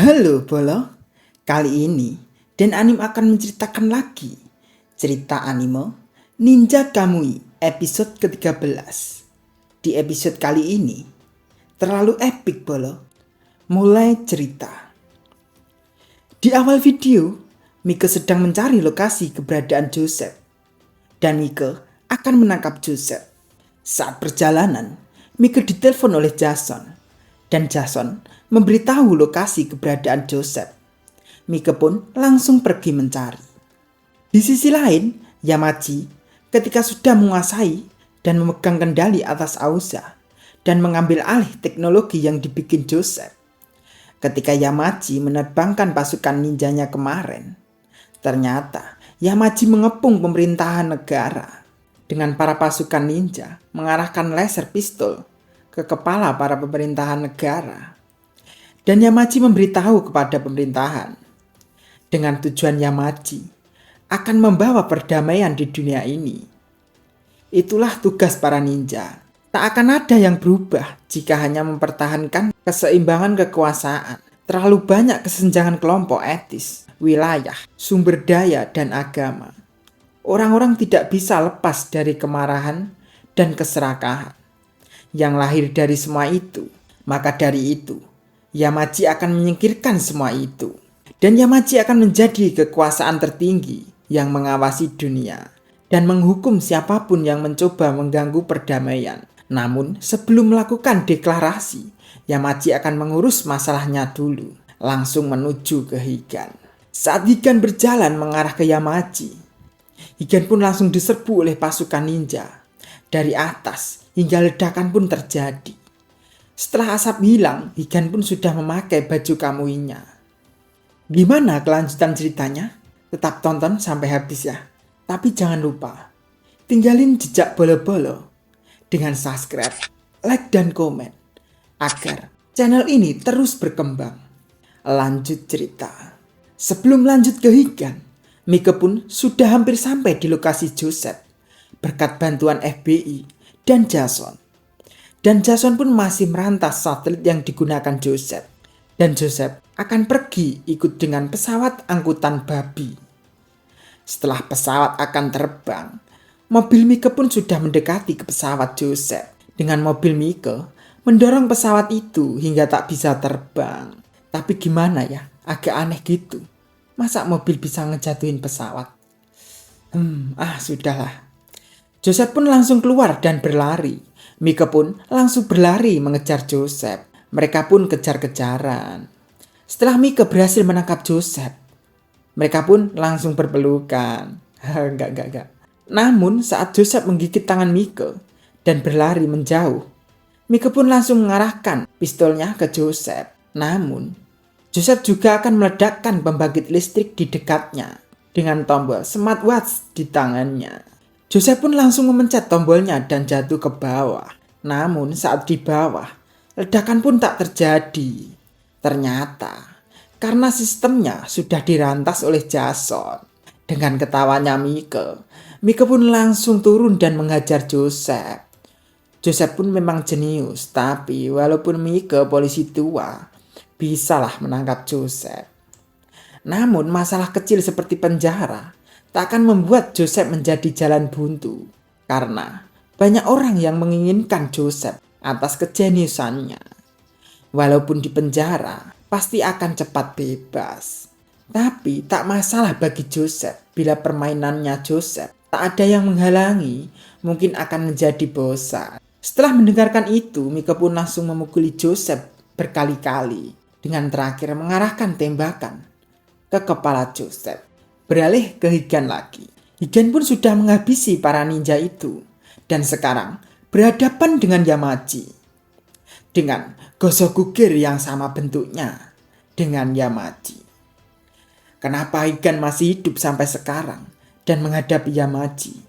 Halo Bolo, kali ini Dan Anim akan menceritakan lagi cerita anime Ninja Kamui episode ke-13. Di episode kali ini terlalu epic Bolo. Mulai cerita. Di awal video, Mika sedang mencari lokasi keberadaan Joseph dan Mika akan menangkap Joseph. Saat perjalanan, Mika ditelepon oleh Jason dan Jason memberitahu lokasi keberadaan Joseph. Mika pun langsung pergi mencari. Di sisi lain, Yamaji ketika sudah menguasai dan memegang kendali atas Auza dan mengambil alih teknologi yang dibikin Joseph. Ketika Yamaji menerbangkan pasukan ninjanya kemarin, ternyata Yamaji mengepung pemerintahan negara dengan para pasukan ninja mengarahkan laser pistol ke kepala para pemerintahan negara. Dan Yamaji memberitahu kepada pemerintahan dengan tujuan Yamaji akan membawa perdamaian di dunia ini. Itulah tugas para ninja. Tak akan ada yang berubah jika hanya mempertahankan keseimbangan kekuasaan. Terlalu banyak kesenjangan kelompok etis, wilayah, sumber daya, dan agama. Orang-orang tidak bisa lepas dari kemarahan dan keserakahan yang lahir dari semua itu. Maka dari itu, Yamaji akan menyingkirkan semua itu. Dan Yamaji akan menjadi kekuasaan tertinggi yang mengawasi dunia dan menghukum siapapun yang mencoba mengganggu perdamaian. Namun sebelum melakukan deklarasi, Yamaji akan mengurus masalahnya dulu, langsung menuju ke Higan. Saat Higan berjalan mengarah ke Yamaji, Higan pun langsung diserbu oleh pasukan ninja. Dari atas hingga ledakan pun terjadi. Setelah asap hilang, Higan pun sudah memakai baju kamuinya. Gimana kelanjutan ceritanya? Tetap tonton sampai habis ya. Tapi jangan lupa, tinggalin jejak bolo-bolo dengan subscribe, like, dan komen agar channel ini terus berkembang. Lanjut cerita. Sebelum lanjut ke Higan, Mika pun sudah hampir sampai di lokasi Joseph berkat bantuan FBI dan Jason. Dan Jason pun masih merantas satelit yang digunakan Joseph. Dan Joseph akan pergi ikut dengan pesawat angkutan babi. Setelah pesawat akan terbang, mobil Mika pun sudah mendekati ke pesawat Joseph. Dengan mobil Mika mendorong pesawat itu hingga tak bisa terbang. Tapi gimana ya, agak aneh gitu. Masa mobil bisa ngejatuhin pesawat? Sudahlah. Joseph pun langsung keluar dan berlari. Mika pun langsung berlari mengejar Joseph. Mereka pun kejar-kejaran. Setelah Mika berhasil menangkap Joseph, mereka pun langsung berpelukan. Enggak. Namun saat Joseph menggigit tangan Mika dan berlari menjauh, Mika pun langsung mengarahkan pistolnya ke Joseph. Namun, Joseph juga akan meledakkan pembangkit listrik di dekatnya dengan tombol smartwatch di tangannya. Joseph pun langsung memencet tombolnya dan jatuh ke bawah. Namun saat di bawah, ledakan pun tak terjadi. Ternyata, karena sistemnya sudah dirantas oleh Jason. Dengan ketawanya Mika pun langsung turun dan menghajar Joseph. Joseph pun memang jenius, tapi walaupun Mika polisi tua, bisalah menangkap Joseph. Namun masalah kecil seperti penjara tak akan membuat Joseph menjadi jalan buntu. Karena banyak orang yang menginginkan Joseph atas kejeniusannya. Walaupun di penjara, pasti akan cepat bebas. Tapi tak masalah bagi Joseph bila permainannya Joseph tak ada yang menghalangi, mungkin akan menjadi bosan. Setelah mendengarkan itu, Mika pun langsung memukuli Joseph berkali-kali dengan terakhir mengarahkan tembakan ke kepala Joseph. Beralih ke Higan lagi. Higan pun sudah menghabisi para ninja itu. Dan sekarang berhadapan dengan Yamaji. Dengan Gosokugir yang sama bentuknya dengan Yamaji. Kenapa Higan masih hidup sampai sekarang dan menghadapi Yamaji?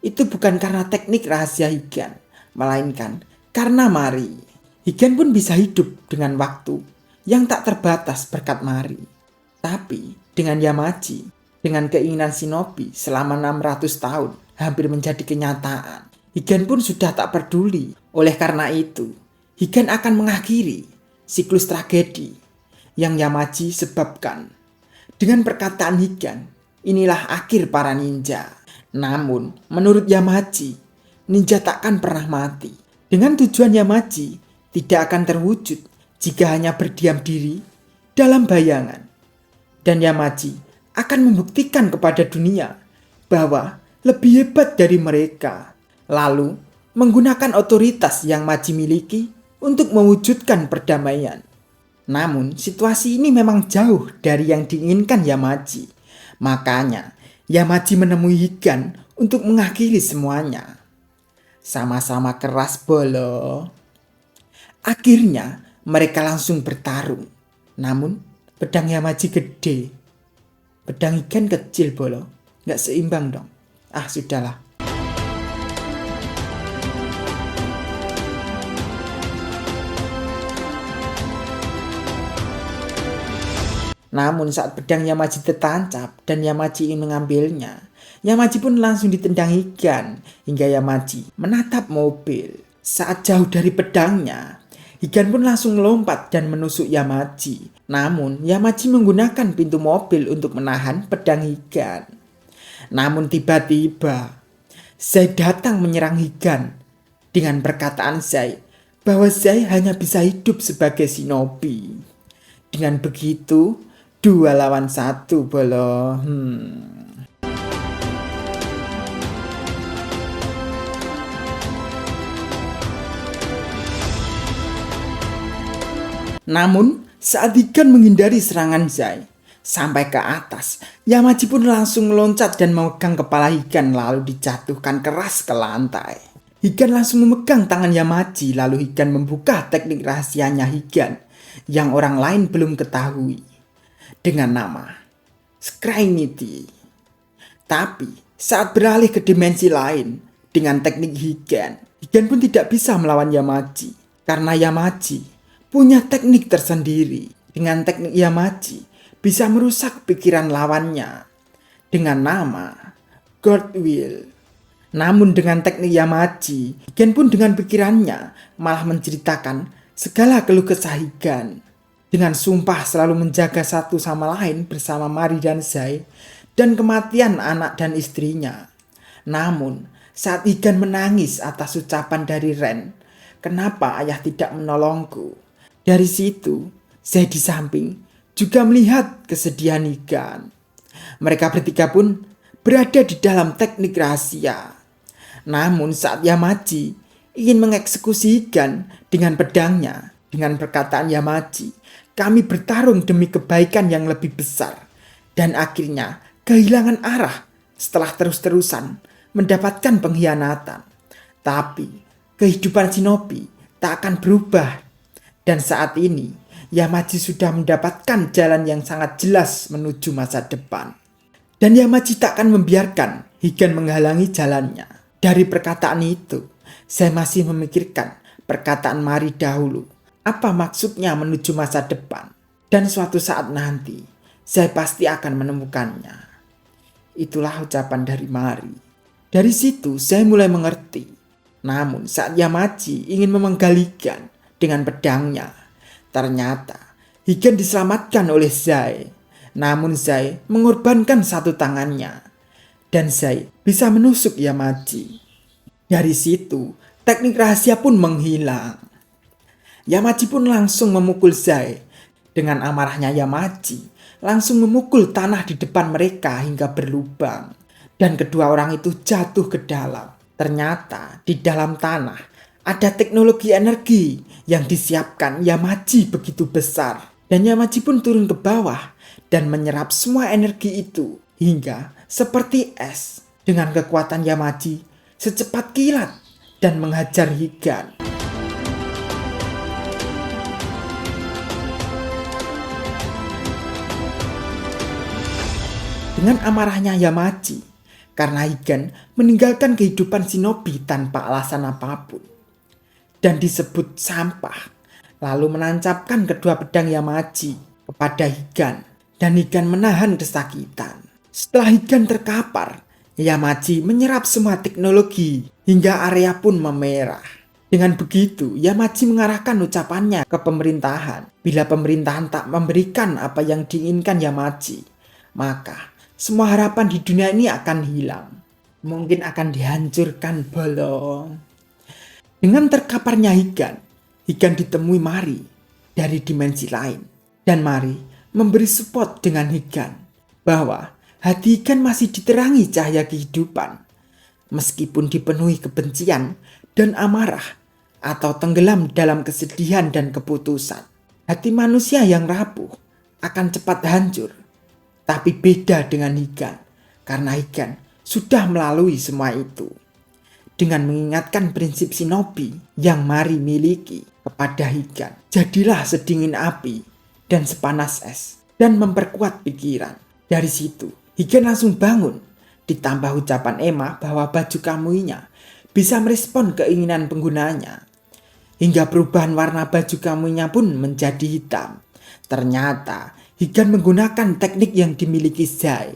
Itu bukan karena teknik rahasia Higan, melainkan karena Mari. Higan pun bisa hidup dengan waktu yang tak terbatas berkat Mari. Tapi dengan Yamaji, dengan keinginan shinobi selama 600 tahun hampir menjadi kenyataan, Higan pun sudah tak peduli. Oleh karena itu, Higan akan mengakhiri siklus tragedi yang Yamaji sebabkan. Dengan perkataan Higan, inilah akhir para ninja. Namun, menurut Yamaji, ninja takkan pernah mati. Dengan tujuan Yamaji tidak akan terwujud jika hanya berdiam diri dalam bayangan. Dan Yamaji akan membuktikan kepada dunia bahwa lebih hebat dari mereka. Lalu, menggunakan otoritas yang Maji miliki untuk mewujudkan perdamaian. Namun, situasi ini memang jauh dari yang diinginkan Yamaji. Makanya, Yamaji menemui Higan untuk mengakhiri semuanya. Sama-sama keras bolo. Akhirnya, mereka langsung bertarung. Namun, pedang Yamaji gede. Pedang Higan kecil bolo. Nggak seimbang dong. Ah, sudahlah. Namun saat pedang Yamaji tertancap dan Yamaji ingin mengambilnya, Yamaji pun langsung ditendang Higan hingga Yamaji menatap mobil. Saat jauh dari pedangnya, Higan pun langsung melompat dan menusuk Yamaji. Namun Yamaji menggunakan pintu mobil untuk menahan pedang Higan. Namun tiba-tiba Zai datang menyerang Higan dengan perkataan Zai bahwa Zai hanya bisa hidup sebagai shinobi. Dengan begitu, 2 lawan 1 bolo. Namun, saat Higan menghindari serangan Zai sampai ke atas, Yamaji pun langsung meloncat dan memegang kepala Higan lalu dijatuhkan keras ke lantai. Higan langsung memegang tangan Yamaji lalu Higan membuka teknik rahasianya Higan yang orang lain belum ketahui dengan nama Screenity. Tapi saat beralih ke dimensi lain dengan teknik Higan, Higan pun tidak bisa melawan Yamaji karena Yamaji punya teknik tersendiri. Dengan teknik Yamaji bisa merusak pikiran lawannya dengan nama God Will. Namun dengan teknik Yamaji, Higan pun dengan pikirannya malah menceritakan segala keluh kesah Higan. Dengan sumpah selalu menjaga satu sama lain bersama Mari dan Zai dan kematian anak dan istrinya. Namun saat Higan menangis atas ucapan dari Ren, kenapa ayah tidak menolongku? Dari situ Zai di samping juga melihat kesedihan Higan. Mereka bertiga pun berada di dalam teknik rahasia. Namun saat Yamaji ingin mengeksekusi Higan dengan pedangnya, dengan perkataan Yamaji, kami bertarung demi kebaikan yang lebih besar. Dan akhirnya kehilangan arah setelah terus-terusan mendapatkan pengkhianatan. Tapi kehidupan shinobi tak akan berubah. Dan saat ini Yamaji sudah mendapatkan jalan yang sangat jelas menuju masa depan. Dan Yamaji tak akan membiarkan Higan menghalangi jalannya. Dari perkataan itu, saya masih memikirkan perkataan Mari dahulu. Apa maksudnya menuju masa depan? Dan suatu saat nanti, saya pasti akan menemukannya. Itulah ucapan dari Mari. Dari situ, saya mulai mengerti. Namun saat Yamaji ingin memenggal Higan dengan pedangnya, ternyata Higan diselamatkan oleh Zai. Namun Zai mengorbankan satu tangannya. Dan Zai bisa menusuk Yamaji. Dari situ, teknik rahasia pun menghilang. Yamaji pun langsung memukul Zai. Dengan amarahnya Yamaji langsung memukul tanah di depan mereka hingga berlubang. Dan kedua orang itu jatuh ke dalam. Ternyata di dalam tanah ada teknologi energi yang disiapkan Yamaji begitu besar. Dan Yamaji pun turun ke bawah dan menyerap semua energi itu hingga seperti es. Dengan kekuatan Yamaji secepat kilat dan menghajar Higan. Dengan amarahnya Yamaji, karena Higan meninggalkan kehidupan shinobi tanpa alasan apapun dan disebut sampah, lalu menancapkan kedua pedang Yamaji kepada Higan dan Higan menahan kesakitan. Setelah Higan terkapar, Yamaji menyerap semua teknologi hingga area pun memerah. Dengan begitu, Yamaji mengarahkan ucapannya ke pemerintahan. Bila pemerintahan tak memberikan apa yang diinginkan Yamaji, maka semua harapan di dunia ini akan hilang. Mungkin akan dihancurkan bolong. Dengan terkaparnya Higan ditemui Mari dari dimensi lain. Dan Mari memberi support dengan Higan bahwa hati Higan masih diterangi cahaya kehidupan. Meskipun dipenuhi kebencian dan amarah atau tenggelam dalam kesedihan dan keputusan, hati manusia yang rapuh akan cepat hancur. Tapi beda dengan Higan, karena Higan sudah melalui semua itu. Dengan mengingatkan prinsip shinobi yang Mari miliki kepada Higan, jadilah sedingin api dan sepanas es dan memperkuat pikiran. Dari situ, Higan langsung bangun, ditambah ucapan Emma bahwa baju kamuinya bisa merespon keinginan penggunanya. Hingga perubahan warna baju kamuinya pun menjadi hitam. Ternyata Higan menggunakan teknik yang dimiliki Zai.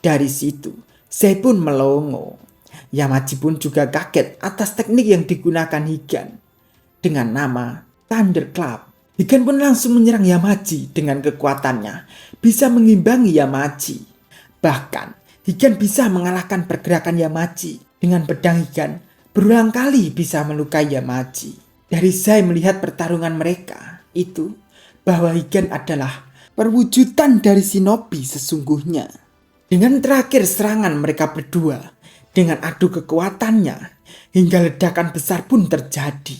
Dari situ, Zai pun melongo. Yamaji pun juga kaget atas teknik yang digunakan Higan dengan nama Thunderclap. Higan pun langsung menyerang Yamaji dengan kekuatannya, bisa mengimbangi Yamaji. Bahkan, Higan bisa mengalahkan pergerakan Yamaji. Dengan pedang Higan, berulang kali bisa melukai Yamaji. Dari Zai melihat pertarungan mereka itu, bahwa Higan adalah perwujudan dari shinobi sesungguhnya. Dengan terakhir serangan mereka berdua, dengan adu kekuatannya, hingga ledakan besar pun terjadi.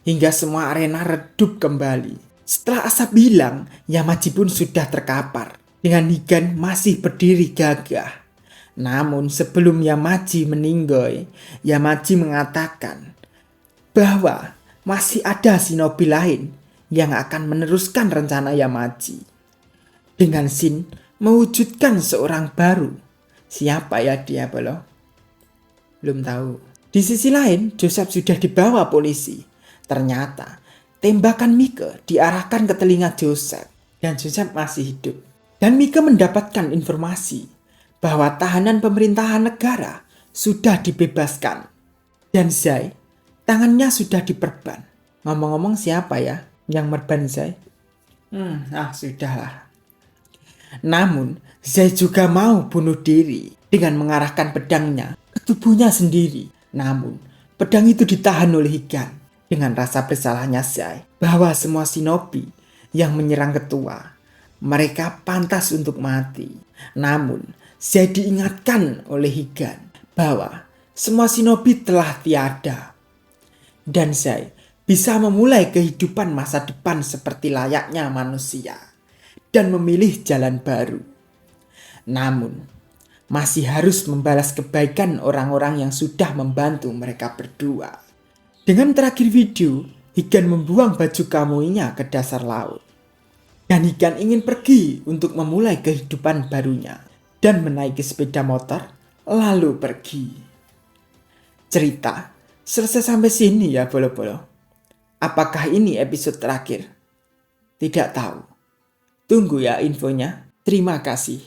Hingga semua arena redup kembali. Setelah asap hilang, Yamaji pun sudah terkapar. Dengan Higan masih berdiri gagah. Namun sebelum Yamaji meninggoy, Yamaji mengatakan bahwa masih ada shinobi lain yang akan meneruskan rencana Yamaji. Dengan Shin mewujudkan seorang baru. Siapa ya dia, Bolo? Belum tahu. Di sisi lain, Joseph sudah dibawa polisi. Ternyata tembakan Mike diarahkan ke telinga Joseph dan Joseph masih hidup. Dan Mike mendapatkan informasi bahwa tahanan pemerintahan negara sudah dibebaskan. Dan Zai, tangannya sudah diperban. Ngomong-ngomong siapa ya yang merban Zai? Sudahlah. Namun, Zai juga mau bunuh diri dengan mengarahkan pedangnya ke tubuhnya sendiri. Namun, pedang itu ditahan oleh Higan. Dengan rasa bersalahnya Zai bahwa semua shinobi yang menyerang ketua, mereka pantas untuk mati. Namun, Zai diingatkan oleh Higan bahwa semua shinobi telah tiada. Dan Zai bisa memulai kehidupan masa depan seperti layaknya manusia dan memilih jalan baru. Namun, masih harus membalas kebaikan orang-orang yang sudah membantu mereka berdua. Dengan terakhir video, Higan membuang baju kamuinya ke dasar laut. Dan Higan ingin pergi untuk memulai kehidupan barunya dan menaiki sepeda motor lalu pergi. Cerita selesai sampai sini ya bolo-bolo. Apakah ini episode terakhir? Tidak tahu. Tunggu ya infonya. Terima kasih.